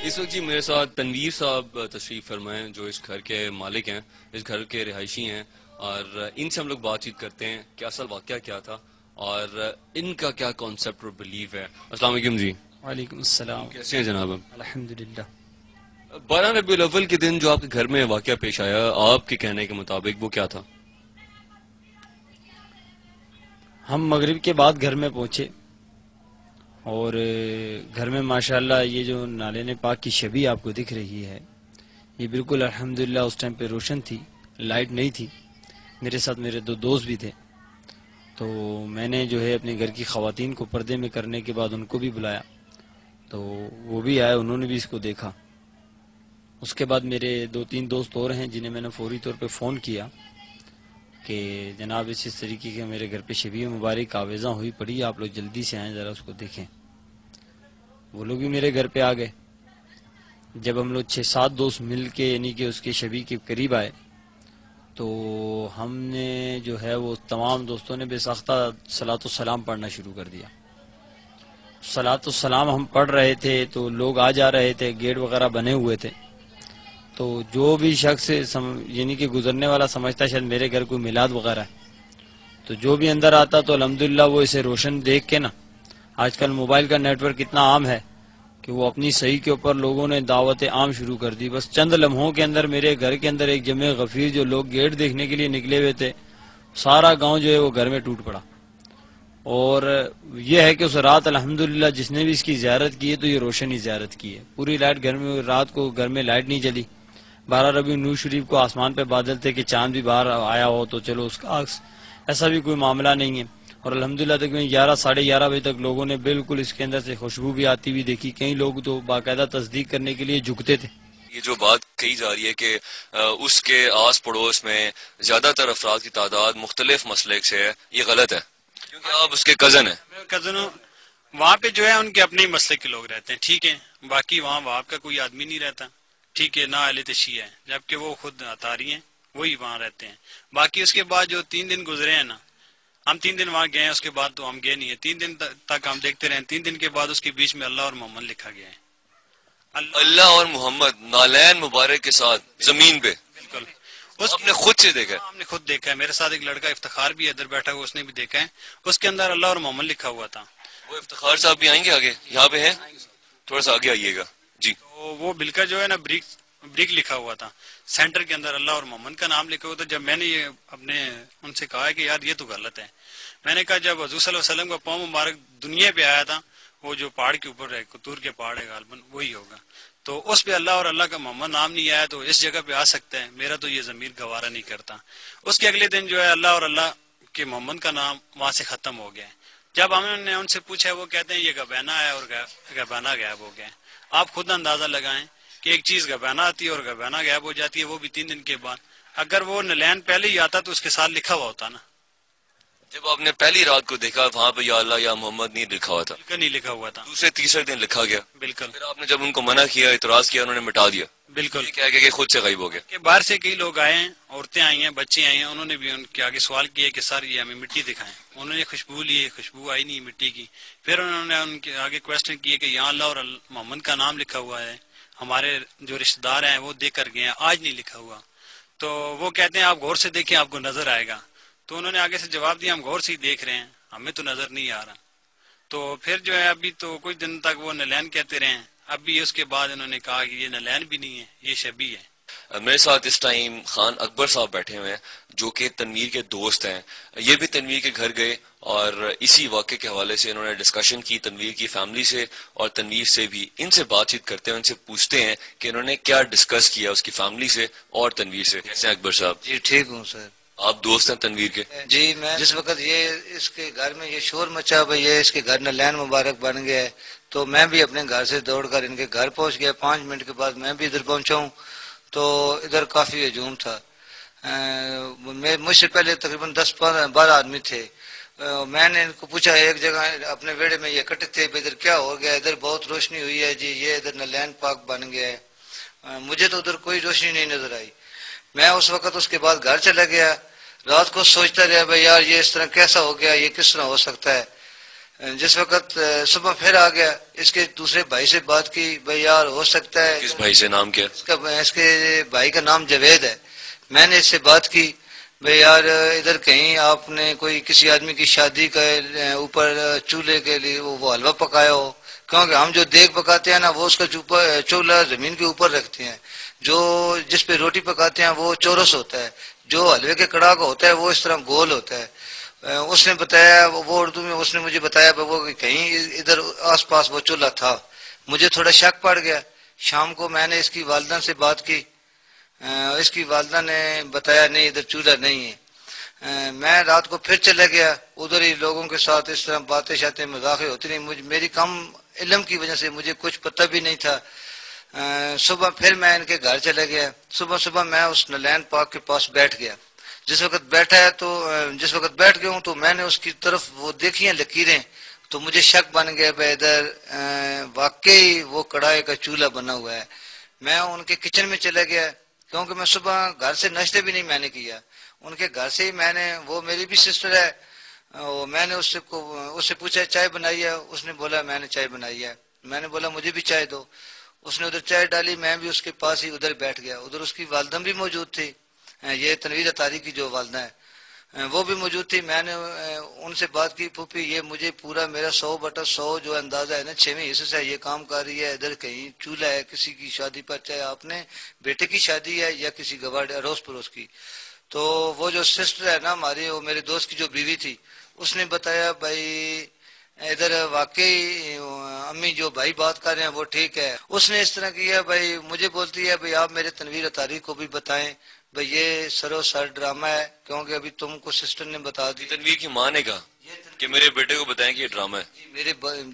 اس وقت جی میرے ساتھ تنویر صاحب تشریف فرمائیں جو اس گھر کے مالک ہیں، اس گھر کے رہائشی ہیں، اور ان سے ہم لوگ بات چیت کرتے ہیں کہ اصل واقعہ کیا تھا اور ان کا کیا کانسیپٹ اور بلیف ہے۔ السلام علیکم جی۔ وعلیکم السلام۔ کیسے ہیں جناب؟ الحمدللہ۔ 12 ربیع الاول کے دن جو آپ کے گھر میں واقعہ پیش آیا، آپ کے کہنے کے مطابق وہ کیا تھا؟ ہم مغرب کے بعد گھر میں پہنچے اور گھر میں ماشاءاللہ یہ جو نالین پاک کی شبیہ آپ کو دکھ رہی ہے، یہ بالکل الحمدللہ اس ٹائم پہ روشن تھی، لائٹ نہیں تھی۔ میرے ساتھ میرے 2 دوست بھی تھے، تو میں نے جو ہے اپنے گھر کی خواتین کو پردے میں کرنے کے بعد ان کو بھی بلایا، تو وہ بھی آئے، انہوں نے بھی اس کو دیکھا۔ اس کے بعد میرے 2-3 دوست اور ہیں جنہیں میں نے فوری طور پہ فون کیا کہ جناب اس طریقے کے میرے گھر پہ شبیہ مبارک آویزاں ہوئی پڑی، آپ لوگ جلدی سے آئیں، ذرا اس کو دیکھیں۔ وہ لوگ بھی میرے گھر پہ آ گئے۔ جب ہم لوگ 6-7 دوست مل کے یعنی کہ اس کے شبیہ کے قریب آئے تو ہم نے جو ہے وہ تمام دوستوں نے بے ساختہ صلاۃ السلام پڑھنا شروع کر دیا۔ صلاۃ السلام ہم پڑھ رہے تھے تو لوگ آ جا رہے تھے، گیٹ وغیرہ بنے ہوئے تھے، تو جو بھی شخص یعنی کہ گزرنے والا سمجھتا شاید میرے گھر کوئی میلاد وغیرہ ہے، تو جو بھی اندر آتا تو الحمدللہ وہ اسے روشن دیکھ کے نا، آج کل موبائل کا نیٹ ورک اتنا عام ہے کہ وہ اپنی صحیح کے اوپر لوگوں نے دعوت عام شروع کر دی۔ بس چند لمحوں کے اندر میرے گھر کے اندر ایک جمع غفیر جو لوگ گیٹ دیکھنے کے لیے نکلے ہوئے تھے، سارا گاؤں جو ہے وہ گھر میں ٹوٹ پڑا۔ اور یہ ہے کہ اس رات الحمدللہ جس نے بھی اس کی زیارت کی ہے تو یہ روشنی زیارت کی ہے، پوری لائٹ گھر میں، رات کو گھر میں لائٹ نہیں چلی۔ 12 ربیع نور شریف کو آسمان پہ بادل تھے کہ چاند بھی باہر آیا ہو تو چلو اس کا ایسا بھی کوئی معاملہ نہیں ہے۔ اور الحمدللہ تقریباً 11-11:30 بجے تک لوگوں نے بالکل اس کے اندر سے خوشبو بھی آتی ہوئی دیکھی، کئی لوگ تو باقاعدہ تصدیق کرنے کے لیے جھکتے تھے۔ یہ جو بات کہی جا رہی ہے کہ اس کے آس پڑوس میں زیادہ تر افراد کی تعداد مختلف مسلک سے ہے، یہ غلط ہے کیونکہ آپ اس کے کزن ہیں۔ کزن وہاں پہ جو ہے ان کے اپنے مسلک کے لوگ رہتے ہیں، ٹھیک ہے، باقی وہاں کا کوئی آدمی نہیں رہتا، ٹھیک ہے، نہ اہل تشیع ہے، جبکہ وہ خود اتاری ہیں، وہی وہاں رہتے ہیں۔ باقی اس کے بعد جو 3 دن گزرے ہیں نا، ہم 3 دن وہاں گئے ہیں، اس کے بعد تو ہم گئے نہیں ہیں، 3 دن تک ہم دیکھتے رہے، 3 دن کے بعد اس کے بیچ میں اللہ اور محمد لکھا گیا ہے۔ اللہ اور محمد نالین مبارک کے ساتھ زمین پہ بالکل آپ نے خود سے دیکھا؟ ہم نے خود دیکھا ہے، میرے ساتھ ایک لڑکا افتخار بھی ادھر بیٹھا ہوا، اس نے بھی دیکھا ہے، اس کے اندر اللہ اور محمد لکھا ہوا تھا۔ وہ افتخار صاحب بھی آئیں گے آگے، یہاں پہ ہیں، تھوڑا سا آگے آئیے گا جی۔ تو وہ بل کا جو ہے نا بریک لکھا ہوا تھا، سینٹر کے اندر اللہ اور محمد کا نام لکھا ہوا تھا۔ جب میں نے یہ اپنے ان سے کہا ہے کہ یار یہ تو غلط ہے، میں نے کہا جب حضور صلی اللہ علیہ وسلم کا پاؤں مبارک دنیا پہ آیا تھا، وہ جو پہاڑ کے اوپر ہے، کتور کے پہاڑ ہے غالباً وہی ہوگا، تو اس پہ اللہ اور اللہ کا محمد نام نہیں آیا تو اس جگہ پہ آ سکتا ہے، میرا تو یہ ضمیر گوارا نہیں کرتا۔ اس کے اگلے دن جو ہے اللہ اور اللہ کے محمد کا نام وہاں سے ختم ہو گیا ہے۔ جب ہم نے ان سے پوچھا، وہ کہتے ہیں یہ گبینا ہے اور گبینا غائب ہو گیا ہے۔ آپ خود اندازہ لگائیں کہ ایک چیز گبینا آتی ہے اور گبینا غائب ہو جاتی ہے، وہ بھی 3 دن کے بعد۔ اگر وہ نلین پہلے ہی آتا تو اس کے ساتھ لکھا ہوا ہوتا نا۔ جب آپ نے پہلی رات کو دیکھا وہاں پہ یا اللہ یا محمد نہیں لکھا ہوا تھا، بالکل نہیں لکھا ہوا تھا، دوسرے تیسرے دن لکھا گیا، بالکل پھر آپ نے جب ان کو منع کیا، اعتراض کیا، انہوں نے مٹا دیا، بالکل یہ کہہ کے کہ خود سے غائب ہو گیا۔ کہ باہر سے کئی لوگ آئے ہیں، عورتیں آئی ہیں، بچے آئے ہیں، انہوں نے بھی ان کے آگے سوال کیا کہ سر یہ ہمیں مٹی دکھائیں، انہوں نے خوشبو لی، خوشبو آئی نہیں مٹی کی۔ پھر انہوں نے ان کے آگے کوشچن کیے کہ یہاں اللہ اور محمد کا نام لکھا ہوا ہے، ہمارے جو رشتہ دار ہیں وہ دیکھ کر گئے ہیں، آج نہیں لکھا ہوا۔ تو وہ کہتے ہیں آپ غور سے دیکھیں آپ کو نظر آئے گا۔ تو انہوں نے آگے سے جواب دیا ہم غور سے ہی دیکھ رہے ہیں، ہمیں تو نظر نہیں آ رہا۔ تو پھر جو ہے ابھی تو کچھ دن تک وہ نلین کہتے رہے ہیں، ابھی اس کے بعد انہوں نے کہا کہ یہ نلین بھی نہیں ہے، یہ شبیہ ہے۔ میرے ساتھ اس ٹائم خان اکبر صاحب بیٹھے ہوئے ہیں جو کہ تنویر کے دوست ہیں، یہ بھی تنویر کے گھر گئے اور اسی واقعے کے حوالے سے انہوں نے ڈسکشن کی تنویر کی فیملی سے اور تنویر سے بھی۔ ان سے بات چیت کرتے ہیں، ان سے پوچھتے ہیں کہ انہوں نے کیا ڈسکس کیا اس کی فیملی سے اور تنویر سے۔ کیسے ہیں اکبر صاحب؟ جی ٹھیک ہوں سر۔ آپ دوست ہیں تنویر کے؟ جی میں جس وقت یہ اس کے گھر میں یہ شور مچا بھائی یہ اس کے گھر نلین مبارک بن گیا ہے، تو میں بھی اپنے گھر سے دوڑ کر ان کے گھر پہنچ گیا۔ 5 منٹ کے بعد میں بھی ادھر پہنچا ہوں تو ادھر کافی ہجوم تھا۔ مجھ سے پہلے تقریباً 10-12 آدمی تھے۔ میں نے ان کو پوچھا، ایک جگہ اپنے ویڑے میں یہ اکٹھے تھے، ادھر کیا ہو گیا؟ ادھر بہت روشنی ہوئی ہے جی، یہ ادھر نلین پاک بن گیا ہے۔ مجھے تو ادھر کوئی روشنی نہیں نظر آئی۔ میں اس وقت اس کے بعد گھر چلا گیا، رات کو سوچتا رہا بھائی یار یہ اس طرح کیسا ہو گیا، یہ کس طرح ہو سکتا ہے۔ جس وقت صبح پھر آ گیا، اس کے دوسرے بھائی سے بات کی، بھائی یار ہو سکتا ہے، کس بھائی سے؟ نام کیا؟ اس کے بھائی کا نام جاوید ہے۔ میں نے اس سے بات کی، بھئی یار ادھر کہیں آپ نے کوئی کسی آدمی کی شادی کا اوپر چولہے کے لیے وہ حلوہ پکایا ہو، کیونکہ ہم جو دیگ پکاتے ہیں نا وہ اس کا چولہا زمین کے اوپر رکھتے ہیں، جو جس پہ روٹی پکاتے ہیں وہ چورس ہوتا ہے، جو حلوے کے کڑا کا ہوتا ہے وہ اس طرح گول ہوتا ہے۔ اس نے بتایا، وہ اردو میں اس نے مجھے بتایا وہ کہیں ادھر آس پاس وہ چولہا تھا۔ مجھے تھوڑا شک پڑ گیا۔ شام کو میں نے اس کی والدہ سے بات کی، اس کی والدہ نے بتایا نہیں ادھر چولہا نہیں ہے۔ میں رات کو پھر چلا گیا، ادھر ہی لوگوں کے ساتھ اس طرح باتیں شاتیں مذاقیں ہوتی نہیں، میری کم علم کی وجہ سے مجھے کچھ پتہ بھی نہیں تھا۔ صبح پھر میں ان کے گھر چلا گیا، صبح میں اس نلین پاک کے پاس بیٹھ گیا۔ جس وقت بیٹھ گیا ہوں تو میں نے اس کی طرف وہ دیکھی ہیں لکیریں، تو مجھے شک بن گیا بھائی ادھر واقعی وہ کڑھائی کا چولہا بنا ہوا ہے۔ میں ان کے کچن میں چلا گیا، کیونکہ میں صبح گھر سے ناشتے بھی نہیں میں نے کیا، ان کے گھر سے ہی میں نے، وہ میری بھی سسٹر ہے، میں نے اس سے پوچھا چائے بنائی ہے؟ اس نے بولا میں نے چائے بنائی ہے۔ میں نے بولا مجھے بھی چائے دو۔ اس نے ادھر چائے ڈالی، میں بھی اس کے پاس ہی ادھر بیٹھ گیا۔ ادھر اس کی والدہ بھی موجود تھی، یہ تنویر اطاری کی جو والدہ ہے وہ بھی موجود تھی۔ میں نے ان سے بات کی، پھوپھی یہ مجھے پورا میرا 100/100 جو اندازہ ہے نا 6ویں حصے سے یہ کام کر رہی ہے، ادھر کہیں چولہا ہے کسی کی شادی پر، چاہے آپ نے بیٹے کی شادی ہے یا کسی گواڑ اڑوس پڑوس کی۔ تو وہ جو سسٹر ہے نا ہماری، وہ میرے دوست کی جو بیوی تھی، اس نے بتایا بھائی ادھر واقعی امی جو بھائی بات کر رہے ہیں وہ ٹھیک ہے۔ اس نے اس طرح کیا، بھائی مجھے بولتی ہے بھائی آپ میرے تنویر اطاری کو بھی بتائیں بھئی یہ سرو سر ڈرامہ ہے، کیونکہ ابھی تم کو سسٹر نے بتا دی۔ تنویر کی ماں نے کہا کہ میرے بیٹے کو بتائیں کہ یہ ڈرامہ ہے؟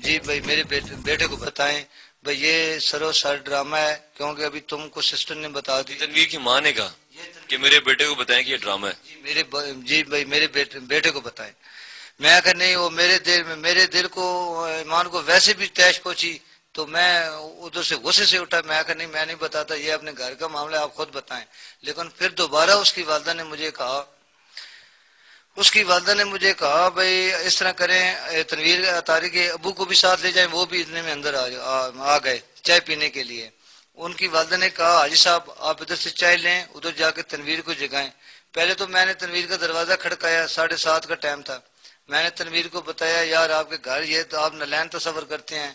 جی بھائی میرے بیٹے کو بتائیں بھئی یہ سرو سر ڈرامہ ہے، کیونکہ ابھی تم کو سسٹر نے بتا دی۔ تنویر کی ماں نے کہا کہ میرے بیٹے کو بتائیں کہ یہ ڈرامہ ہے؟ جی بھائی میرے بیٹے کو بتائیں۔ میں کہ نہیں، وہ میرے دل کو ایمان کو ویسے بھی تیش پہنچی، تو میں ادھر سے غصے سے اٹھا، میں کہ نہیں میں نہیں بتاتا، یہ اپنے گھر کا معاملہ آپ خود بتائیں۔ لیکن پھر دوبارہ اس کی والدہ نے مجھے کہا بھئی اس طرح کریں، تنویر اطاری کے ابو کو بھی ساتھ لے جائیں، وہ بھی اتنے میں اندر آ گئے چائے پینے کے لیے۔ ان کی والدہ نے کہا حاجی صاحب آپ ادھر سے چائے لیں، ادھر جا کے تنویر کو جگائیں۔ پہلے تو میں نے تنویر کا دروازہ کھڑکایا، 7:30 کا ٹائم تھا۔ میں نے تنویر کو بتایا یار آپ کے گھر یہ تو آپ نلین تصور کرتے ہیں،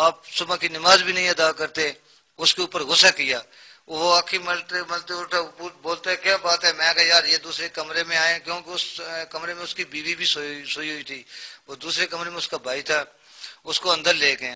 آپ صبح کی نماز بھی نہیں ادا کرتے۔ اس کے اوپر غصہ کیا، وہ آنکھیں ملتے اٹھا بولتا ہے کیا بات ہے؟ میں کہا یار یہ دوسرے کمرے میں آئے، کیونکہ اس کمرے میں اس کی بیوی بھی سوئی ہوئی تھی، وہ دوسرے کمرے میں اس کا بھائی تھا، اس کو اندر لے گئے۔